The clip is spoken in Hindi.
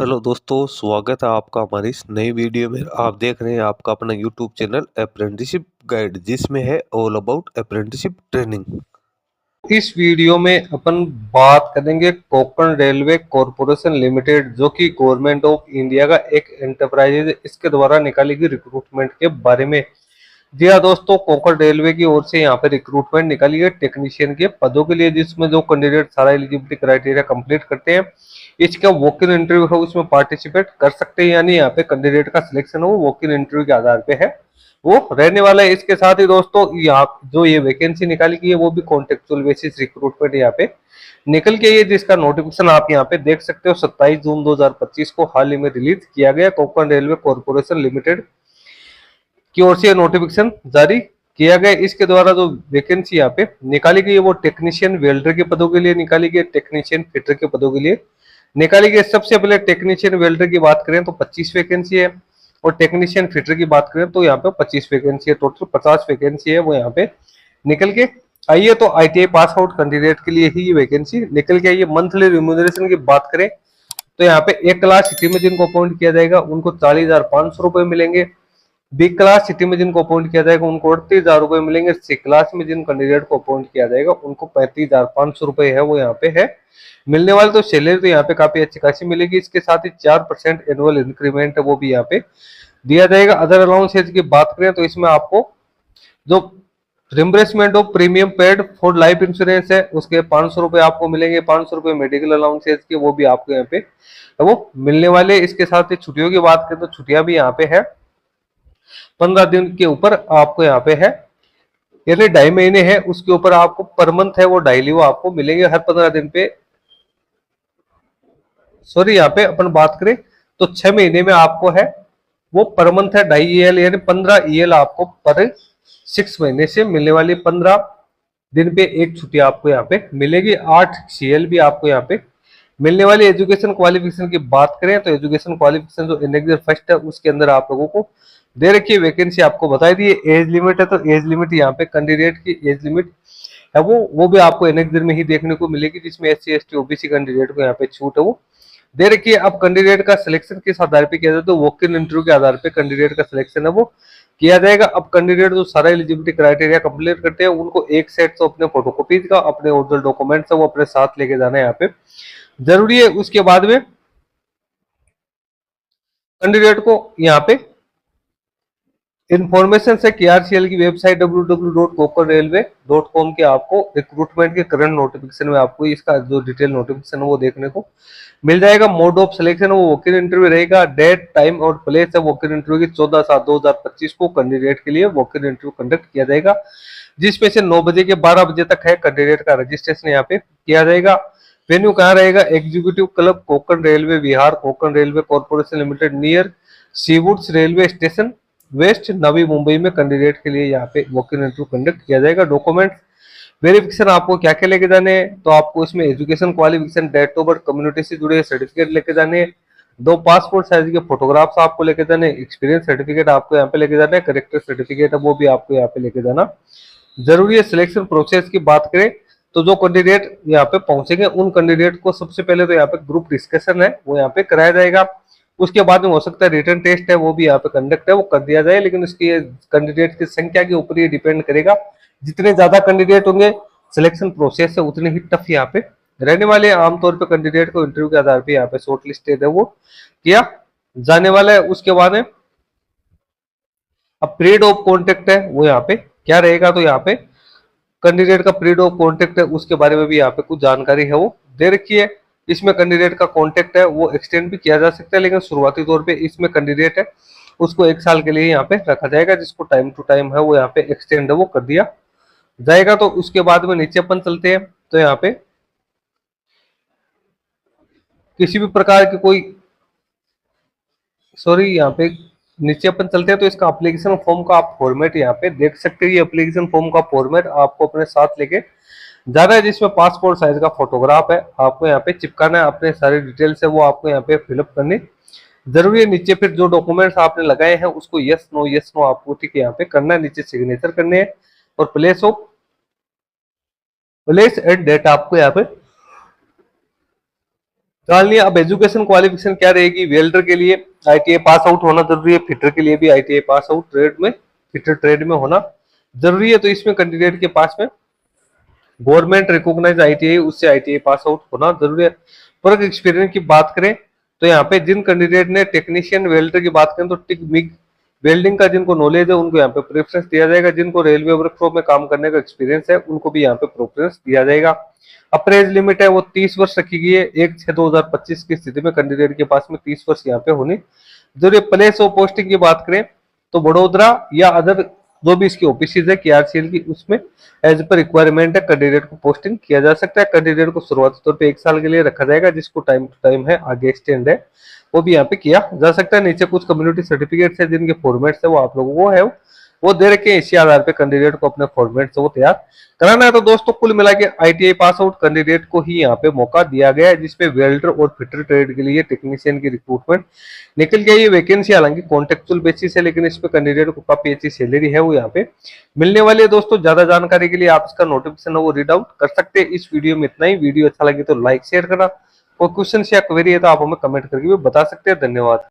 हेलो दोस्तों, स्वागत है आपका हमारी इस नई वीडियो में। आप देख रहे हैं आपका अपना यूट्यूब चैनल अप्रेंटिसशिप गाइड, जिसमें है ऑल अबाउट अप्रेंटिसशिप ट्रेनिंग। इस वीडियो में अपन बात करेंगे कोंकण रेलवे कॉरपोरेशन लिमिटेड, जो कि गवर्नमेंट ऑफ इंडिया का एक एंटरप्राइज है। इसके द्वारा निकाली गई रिक्रूटमेंट के बारे में। जी हाँ दोस्तों, कोंकण रेलवे की ओर से यहाँ पे रिक्रूटमेंट निकाली है टेक्नीशियन के पदों के लिए, जिसमें जो कैंडिडेट सारा एलिजिबिलिटी क्राइटेरिया कंप्लीट करते हैं, इसका वॉक इन इंटरव्यू है, उसमें पार्टिसिपेट कर सकते हैं। यानी यहाँ पे कैंडिडेट का सिलेक्शन हो वॉक इन इंटरव्यू के आधार पे है, वो रहने वाला है। इसके साथ ही दोस्तों यहाँ जो ये वैकेंसी निकाली गई है वो भी कॉन्टेक्चुअल बेसिस रिक्रूटमेंट यहाँ पे निकल के, ये जिसका नोटिफिकेशन आप यहाँ पे देख सकते हो 27 जून 2025 को हाल ही में रिलीज किया गया। कोंकण रेलवे कॉरपोरेशन लिमिटेड की ओर से नोटिफिकेशन जारी किया गया। इसके द्वारा जो वैकेंसी यहाँ पे निकाली गई है वो टेक्नीशियन वेल्डर के पदों के लिए निकाली गई, टेक्नीशियन फिटर के पदों के लिए निकाली गई। सबसे पहले टेक्नीशियन वेल्डर की बात करें तो 25 वैकेंसी है, और टेक्नीशियन फिटर की बात करें तो यहाँ पे 25 वैकेंसी है। टोटल 50 वैकेंसी है वो यहाँ पे निकल के आइए। तो ITI पास आउट कैंडिडेट के लिए ही ये वैकेंसी निकल के आइए। मंथली रिम्यूनरेशन की बात करें तो यहाँ पे एक क्लास सिटी में जिनको अपॉइंट किया जाएगा उनको 40,500 रुपए मिलेंगे। बी क्लास सिटी में जिनको अपॉइंट किया जाएगा उनको 38,000 रुपए मिलेंगे। सी क्लास में जिन कैंडिडेट को अपॉइंट किया जाएगा उनको 35,500 रुपए है वो यहाँ पे है मिलने वाले। तो सैलरी तो यहाँ पे काफी अच्छी खासी मिलेगी। इसके साथ ही 4% एनुअल इंक्रीमेंट है वो भी यहाँ पे दिया जाएगा। अदर अलाउंसेज की बात करें तो इसमें आपको जो reimbursement of premium paid for life insurance है उसके 500 रुपए आपको मिलेंगे। 500 रुपए मेडिकल अलाउंसेज के वो भी आपको यहाँ पे वो मिलने वाले। इसके साथ ही छुट्टियों की बात करें तो छुट्टियां भी यहाँ पे है 15 दिन के ऊपर आपको यहाँ पे है, यानी 2.5 महीने है उसके ऊपर आपको पर मंथ है वो डायली वो आपको मिलेंगे हर 15 दिन पे। सॉरी, यहाँ पे अपन बात करें तो 6 महीने में आपको है वो पर मंथ है 2.5 EL, यानी 15 EL आपको पर 6 महीने से मिलने वाली। 15 दिन पे एक छुट्टी आपको यहाँ पे मिलेगी। 8 CL भी आपको यहाँ पे मिलने वाली। एजुकेशन क्वालिफिकेशन की बात करें तो एजुकेशन क्वालिफिकेशन जो इंडेक्स फर्स्ट है उसके अंदर आप लोगों को दे रखी है। वैकेंसी आपको बताई दी है। एज लिमिट है तो एज लिमिट यहाँ पे कैंडिडेट की एज लिमिट है वो भी आपको एनेक्सर में ही देखने को मिलेगी, जिसमें SC ST OBC कैंडिडेट को यहाँ पे छूट है वो दे रखी है। अब कैंडिडेट का सिलेक्शन किस आधार पे किया जाए तो वॉक इन इंटरव्यू के आधार पे कैंडिडेट का सिलेक्शन है वो किया जाएगा। अब कैंडिडेट जो सारा एलिजिबिलिटी क्राइटेरिया कंप्लीट करते हैं उनको एक सेट तो अपने फोटोकॉपीज का अपने ओरिजिनल डॉक्यूमेंट्स है वो अपने साथ लेके जाना है यहाँ पे जरूरी है। उसके बाद में कैंडिडेट को यहाँ पे इन्फॉर्मेशन से KRCL की वेबसाइट www.konkanairailway.com के आपको रिक्रूटमेंट के करंट नोटिफिकेशन में आपको इसका जो डिटेल नोटिफिकेशन है वो देखने को मिल जाएगा। मोड ऑफ सिलेक्शन वो वॉक इन इंटरव्यू रहेगा। डेट टाइम और प्लेस है वॉक इन इंटरव्यू की 14/7/2025 को कैंडिडेट के लिए वॉक इन इंटरव्यू कंडक्ट किया जाएगा, जिसमें से 9 बजे के 12 बजे तक है कैंडिडेट का रजिस्ट्रेशन यहाँ पे किया जाएगा। वेन्यू कहाँ रहेगा? Executive club Konkan railway Vihar, Konkan railway corporation limited, near Seawoods railway station, west Navi Mumbai में कैंडिडेट के लिए यहाँ पे वॉक इन इंटरव्यू कंडक्ट किया जाएगा। डॉक्यूमेंट वेरिफिकेशन आपको क्या क्या लेके जाने हैं तो आपको इसमें education qualification, date of birth, community से जुड़े सर्टिफिकेट लेके जाने हैं, 2 पासपोर्ट साइज के फोटोग्राफ्स आपको लेके जाने, एक्सपीरियंस सर्टिफिकेट आपको यहाँ पे लेके जाना है, करेक्टर सर्टिफिकेट है वो भी आपको यहाँ पे लेके जाना जरूरी है। सिलेक्शन प्रोसेस की बात करें तो जो कैंडिडेट यहाँ पे पहुंचेंगे उन कैंडिडेट को सबसे पहले तो यहाँ पे ग्रुप डिस्कशन है वो यहाँ पे कराया जाएगा। उसके बाद में हो सकता है रिटर्न टेस्ट है वो भी यहाँ पे कंडक्ट है वो कर दिया जाए, लेकिन उसकी कैंडिडेट की संख्या के ऊपर ये डिपेंड करेगा। जितने ज्यादा कैंडिडेट होंगे सिलेक्शन प्रोसेस है उतने ही टफ यहाँ पे रहने वाले। आमतौर पे कैंडिडेट को इंटरव्यू के आधार पे यहाँ पे शॉर्ट लिस्टेड है वो किया जाने वाला है। उसके बाद में अब पीरियड ऑफ कॉन्टेक्ट है वो यहाँ पे क्या रहेगा तो यहाँ पे कैंडिडेट का पीरियड ऑफ कॉन्टेक्ट है उसके बारे में भी यहाँ पे कुछ जानकारी है वो दे रखी है। इसमें कैंडिडेट का कॉन्टेक्ट है वो एक्सटेंड भी किया जा सकता है, लेकिन शुरुआती तौर पे इसमें कैंडिडेट है उसको 1 साल के लिए यहाँ पे रखा जाएगा, जिसको टाइम टू टाइम है वो यहाँ पे एक्सटेंड है वो कर दिया जाएगा। तो उसके बाद में नीचे अपन चलते हैं तो यहाँ पे किसी भी प्रकार की कोई सॉरी यहाँ पे नीचे अपन चलते हैं तो इसका एप्लीकेशन फॉर्म का आप फॉर्मेट यहाँ पे देख सकते हैं। ये एप्लीकेशन फॉर्म का फॉर्मेट आपको अपने साथ लेके जाना है, जिसमें पासपोर्ट साइज का फोटोग्राफ है आपको यहाँ पे चिपकाना है। अपने सारी डिटेल्स है वो आपको यहाँ पे फिलअप करनी जरूरी है। नीचे फिर जो डॉक्यूमेंट्स आपने लगाए हैं उसको यस नो आपको ठीक है यहाँ पे करना है, नीचे सिग्नेचर करने हैं और प्लेस एंड डेट आपको यहाँ पे जान लिया। अब एजुकेशन क्वालिफिकेशन क्या रहेगी, वेल्डर के लिए आईटीआई पास आउट होना जरूरी है, फिटर के लिए भी आईटीआई पास आउट ट्रेड में, फिटर ट्रेड में होना जरूरी है। तो इसमें कैंडिडेट के पास में गवर्नमेंट रिकॉग्नाइज आईटीआई, उससे आईटीआई पास आउट होना जरूरी है। वर्क एक्सपीरियंस की बात करें तो यहाँ पे जिन कैंडिडेट ने टेक्नीशियन वेल्डर की बात करें तो टिक मिग वेल्डिंग का जिनको नॉलेज है उनको यहाँ पे प्रेफरेंस दिया जाएगा। जिनको रेलवे वर्कशॉप में काम करने का एक्सपीरियंस है उनको भी यहाँ पे प्रेफरेंस दिया जाएगा। अप्रेज लिमिट है वो 30 वर्ष रखी गई है। 1/6/2025 की स्थिति में कैंडिडेट के पास में 30 वर्ष यहाँ पे होनी जरूरी। प्लेस ऑफ पोस्टिंग की बात करें तो बड़ोदरा या अदर जो भी इसकी ऑफिस है केआरसीएल की, उसमें एज पर रिक्वायरमेंट है कैंडिडेट को पोस्टिंग किया जा सकता है। कैंडिडेट को शुरुआती तौर पे 1 साल के लिए रखा जाएगा, जिसको टाइम टू टाइम है आगे एक्सटेंड है वो भी यहाँ पे किया जा सकता है। नीचे कुछ कम्युनिटी सर्टिफिकेट्स है जिनके फॉर्मेट्स है वो आप लोगों को है वो दे रखे हैं। इसी आधार पे कैंडिडेट को अपने फॉर्मेट से वो तैयार कराना है। तो दोस्तों कुल मिला के आईटीआई पास आउट कैंडिडेट को ही यहाँ पे मौका दिया गया है, जिसपे वेल्डर और फिटर ट्रेड के लिए टेक्नीशियन की रिक्रूटमेंट निकल गई। ये वैकेंसी हालांकि कॉन्टेक्चुअल बेसिस है, लेकिन इसमें कैंडिडेट को काफी अच्छी सैलरी है वो यहाँ पे मिलने वाली है। दोस्तों ज्यादा जानकारी के लिए आप इसका नोटिफिकेशन है वो रीड आउट कर सकते हैं। इस वीडियो में इतना ही। वीडियो अच्छा लगे तो लाइक शेयर करना। कोई क्वेश्चन या क्वेरी है तो आप हमें कमेंट करके भी बता सकते हैं। धन्यवाद।